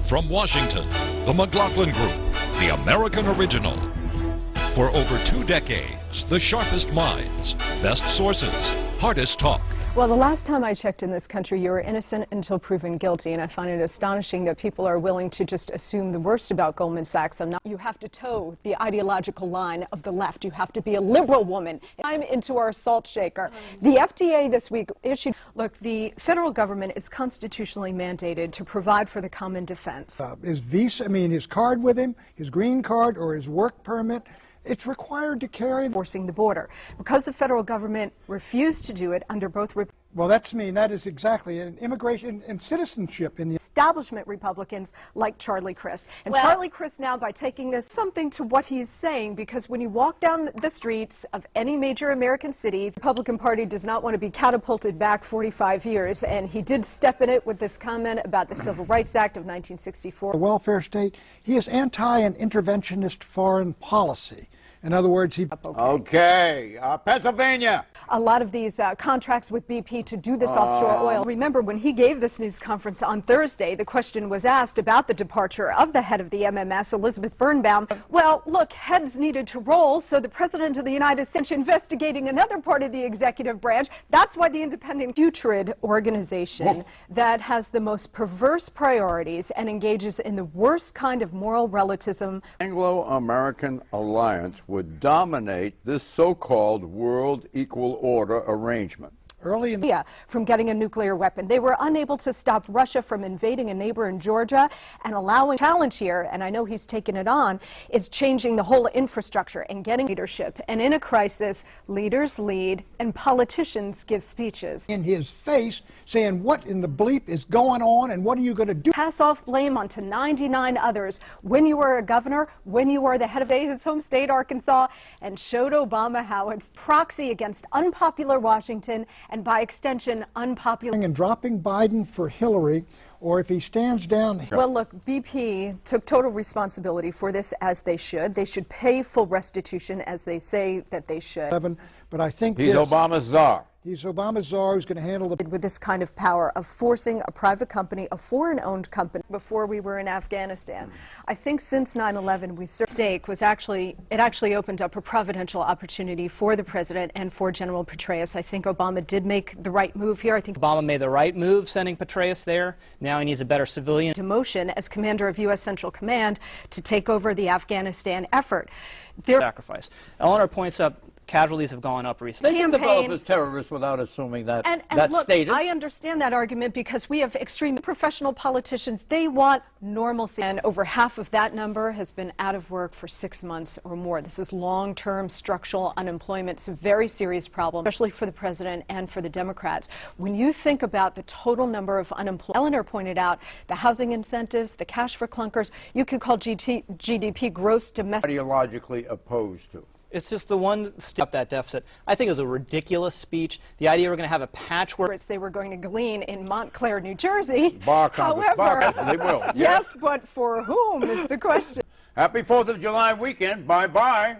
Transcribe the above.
From Washington, the McLaughlin Group, the American original. For over 2 decades, the sharpest minds, best sources, hardest talk. Well, the last time I checked in this country, you were innocent until proven guilty, and I find it astonishing that people are willing to just assume the worst about Goldman Sachs. You have to toe the ideological line of the left. You have to be a liberal woman. I'm into our salt shaker. The FDA this week issued, look, the federal government is constitutionally mandated to provide for the common defense. His visa, his card with him, his green card or his work permit, it's required to carry. Forcing the border. Because the federal government refused to do it under both. Well, that is exactly an immigration and citizenship in the establishment Republicans like Charlie Crist. And Charlie Crist now, by taking this, something to what he's saying, because when you walk down the streets of any major American city, the Republican Party does not want to be catapulted back 45 years, and he did step in it with this comment about the Civil Rights Act of 1964. The welfare state, he is anti an interventionist foreign policy. In other words, he... Okay, Pennsylvania. A lot of these contracts with BP to do this offshore oil. Remember, when he gave this news conference on Thursday, the question was asked about the departure of the head of the MMS, Elizabeth Birnbaum. Well, look, heads needed to roll, so the President of the United States investigating another part of the executive branch. That's why the independent putrid organization that has the most perverse priorities and engages in the worst kind of moral relativism. Anglo-American alliance would dominate this so-called world equal order arrangement. Early in the from getting a nuclear weapon. They were unable to stop Russia from invading a neighbor in Georgia, and allowing challenge here, and I know he's taken it on, is changing the whole infrastructure and getting leadership. And in a crisis, leaders lead and politicians give speeches. In his face, saying what in the bleep is going on and what are you going to do? Pass off blame onto 99 others when you were a governor, when you were the head of his home state, Arkansas, and showed Obama how it's proxy against unpopular Washington and by extension unpopular. And dropping Biden for Hillary, or if he stands down. Well, look, BP took total responsibility for this, as they should. They should pay full restitution, as they say that they should. But I think he's Obama's czar. He's Obama's czar who's going to handle the... With this kind of power of forcing a private company, a foreign-owned company, before we were in Afghanistan. I think since 9/11, mistake was actually opened up a providential opportunity for the president and for General Petraeus. I think Obama did make the right move here. I think Obama made the right move sending Petraeus there. Now he needs a better civilian. Demotion as commander of U.S. Central Command to take over the Afghanistan effort. Sacrifice. Eleanor points up casualties have gone up recently. They can develop as terrorists without assuming that look, status. I understand that argument because we have extreme professional politicians. They want normalcy, and over half of that number has been out of work for 6 months or more. This is long-term structural unemployment. It's a very serious problem, especially for the president and for the Democrats. When you think about the total number of unemployed, Eleanor pointed out the housing incentives, the cash for clunkers, you could call GDP gross domestic. Ideologically opposed to. It's just the one step that deficit. I think it was a ridiculous speech. The idea we're going to have a patchwork. They were going to glean in Montclair, New Jersey. However, they will. Yes, but for whom is the question. Happy 4th of July weekend. Bye-bye.